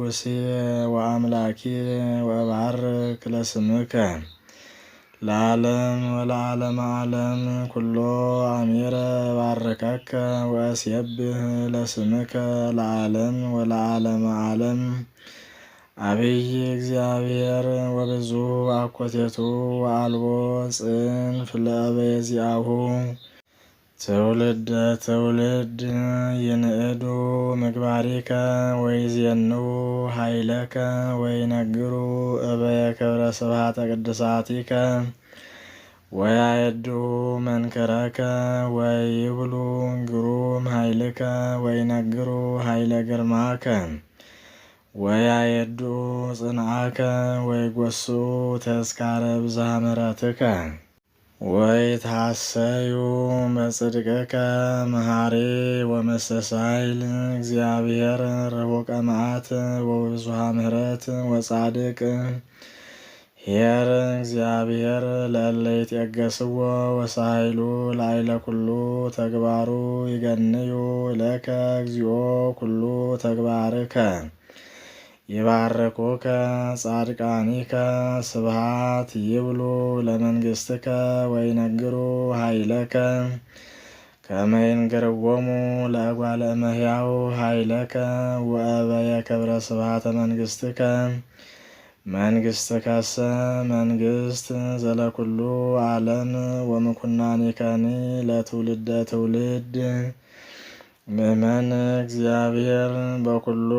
ንጉሴ ወአምላኬ ወባርክ ለስምከ ለዓለም ወለዓለመ ዓለም ኩሎ አሜረ ባርከከ ወእሴብህ ለስምከ ለዓለም ወለዓለመ ዓለም። አብይ እግዚአብሔር ወብዙ አኮቴቱ ወአልቦ ጽንፍ ለአበየዚአሁ ትውልደ ትውልድ ይንእዱ ምግባሪከ ወይዜንው ኃይለከ ወይነግሩ እበየ ክብረ ስብሐተ ቅድሳቲከ ወያየዱ መንከረከ ወይብሉ ግሩም ኃይልከ ወይነግሩ ኃይለ ግርማከ ወያየዱ ጽንዓከ ወይጐሱ ተስካረ ብዝሃ ምሕረትከ ወይትሐሰዩ በጽድቅከ መሐሪ ወመስተሳይል እግዚአብሔር ርሑቀ መዓት ወብዙኃ ምሕረት ወጻድቅ ኄር እግዚአብሔር ለእለ ይትዔገሥዎ ወሳይሉ ላዕለ ኩሉ ተግባሩ ይገንዩ ለከ እግዚኦ ኩሉ ተግባርከ ይባርኩከ ጻድቃኒከ ስብሐት ይብሉ ለመንግሥትከ ወይነግሩ ኃይለከ ከመ ይንግርዎሙ ለእጓለ እመሕያው ኃይለከ ወእበየ ክብረ ስብሐተ መንግሥትከ መንግሥትከሰ መንግሥት ዘለኩሉ ዓለም ወምኵናኒከኒ ለትውልደ ትውልድ። ምእመን እግዚአብሔር በኩሉ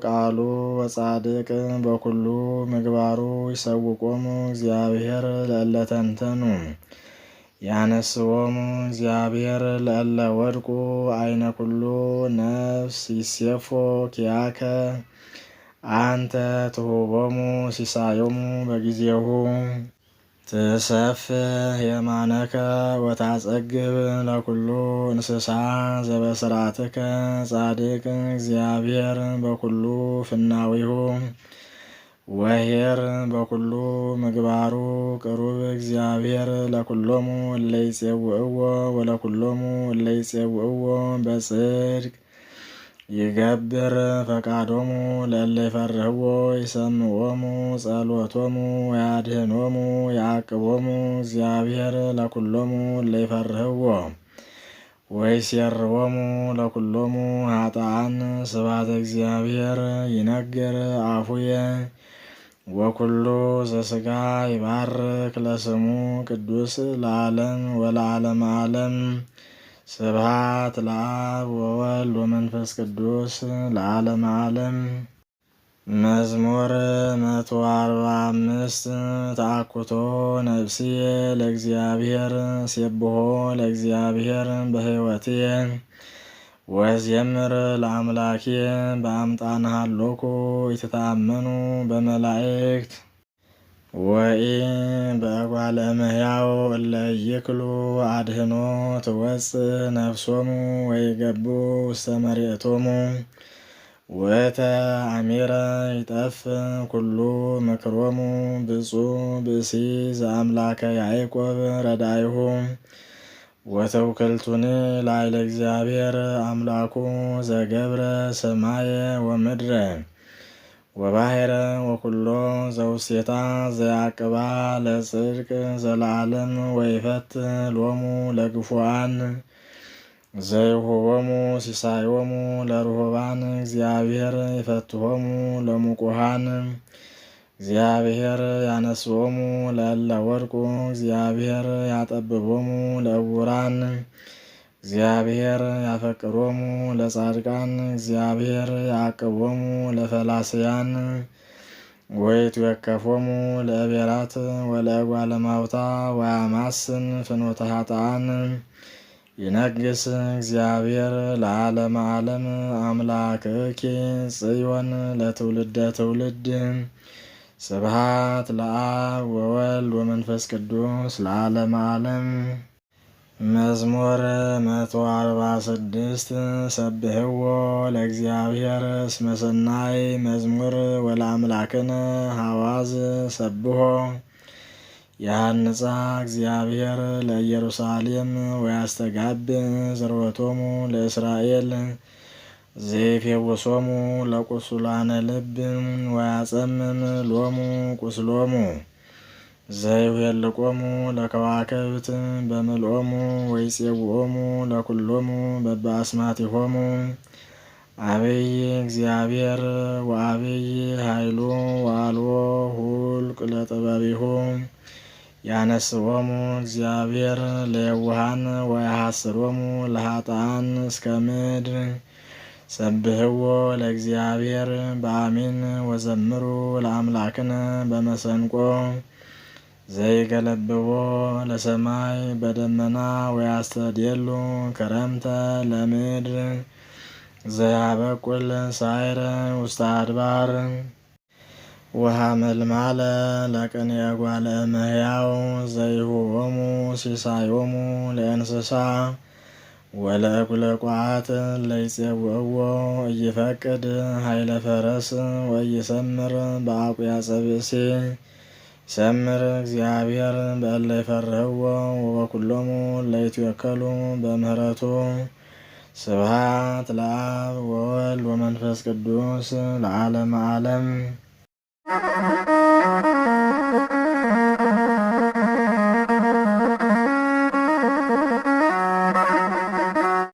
ቃሉ ወጻድቅ በኩሉ ምግባሩ ይሰውቆሙ እግዚአብሔር ለእለ ተንተኑ ያነስዎሙ እግዚአብሔር ለእለ ወድቁ አይነ ኩሉ ነፍስ ይሴፎ ኪያከ አንተ ትሁቦሙ ሲሳዮሙ በጊዜሁ ትሰፍሕ የማነከ ወታጸግብ ለኩሉ እንስሳ ዘበስርዓትከ ጻድቅ እግዚአብሔር በኩሉ ፍናዊሁ ወኄር በኩሉ ምግባሩ ቅሩብ እግዚአብሔር ለኩሎሙ እለ ይጼውዕዎ ወለኩሎሙ እለ ይጼውዕዎ በጽድቅ ይገብር ፈቃዶሙ ለእለ ይፈርህዎ ይሰምዖሙ ጸሎቶሙ ወያድኅኖሙ ያዕቅቦሙ እግዚአብሔር ለኩሎሙ እለ ይፈርህዎ ወይሴርዎሙ ለኩሎሙ ኃጥኣን። ስብሐተ እግዚአብሔር ይነግር አፉየ ወኩሉ ዘሥጋ ይባርክ ለስሙ ቅዱስ ለዓለም ወለዓለመ ዓለም። ስብሐት ለአብ ወወልድ ወመንፈስ ቅዱስ ለዓለመ ዓለም። መዝሙር 145 ተአኩቶ ነፍስየ ለእግዚአብሔር ሴብሖ ለእግዚአብሔር በሕይወትየ ወዘምር ለአምላክየ በአምጣነ ሀሎኩ ይትታመኑ በመላእክት ወኢ በእጓለ እመሕያው እለ ይክሉ አድኅኖ ትወፅእ ነፍሶሙ ወይገቡ ውስተ መሬቶሙ ወእተ አሚረ ይጠፍእ ኩሉ ምክሮሙ ብፁዕ ብእሲ ዘአምላከ ያዕቆብ ረዳይሁ ወተውክልቱኒ ላዕለ እግዚአብሔር አምላኩ ዘገብረ ሰማየ ወምድረ ወባሕረ ወኩሎ ዘውስቴታ ዘያቅባ ለጽድቅ ዘለዓለም ወይፈትሕ ሎሙ ለግፉዓን ዘይሁቦሙ ሲሳዮሙ ለርሁባን እግዚአብሔር ይፈትሖሙ ለሙቁሃን እግዚአብሔር ያነስዎሙ ለእለ ወድቁ እግዚአብሔር ያጠብቦሙ ለዕውራን እግዚአብሔር ያፈቅሮሙ ለጻድቃን እግዚአብሔር ያዕቅቦሙ ለፈላስያን ወይትዌከፎሙ ለእቤራት ወለእጓለ እማውታ ወያማስን ፍኖተ ኃጥኣን። ይነግስ እግዚአብሔር ለዓለመ ዓለም አምላክኪ ጽዮን ለትውልደ ትውልድ። ስብሐት ለአብ ወወልድ ወመንፈስ ቅዱስ ለዓለመ ዓለም። መዝሙር 146 ሰብሕዎ ለእግዚአብሔር እስመ ሰናይ መዝሙር ወለአምላክነ ሐዋዝ ሰብሖ ያንጻ እግዚአብሔር ለኢየሩሳሌም ወያስተጋብ ዘርወቶሙ ለእስራኤል ዘይፌውሶሙ ለቁስላነ ልብ ወያጸምም ሎሙ ቁስሎሙ ዘይሁልቆሙ ለከዋክብት በምልኦሙ ወይፄውኦሙ ለኩሎሙ በበአስማቲሆሙ አብይ እግዚአብሔር ወአብይ ኃይሉ ወአልቦ ሁልቅ ለጥበቢሁ ያነስኦሙ እግዚአብሔር ለየዋሃን ወያሐስሮሙ ለኃጥአን እስከ ምድር ሰብህዎ ለእግዚአብሔር በአሚን ወዘምሩ ለአምላክነ በመሰንቆ ዘይገለብቦ ለሰማይ በደመና ወያስተድየሉ ክረምተ ለምድር ዘያበቁል ሳይረ ውስተ አድባር ወሐመልማለ ለቅኔ እጓለ እመሕያው ዘይሁቦሙ ሲሳዮሙ ለእንስሳ ወለእኩለ ቋት ለይፄውዕዎ ኢይፈቅድ ኃይለ ፈረስ ወኢይሰምር በአቁያጸ ብእሲ ይሰምር እግዚአብሔር በእለ ይፈርህዎ ወበኩሎሙ ለይትወከሉ በምህረቱ ስብሐት ለአብ ወወልድ ወመንፈስ ቅዱስ ለዓለመ ዓለም።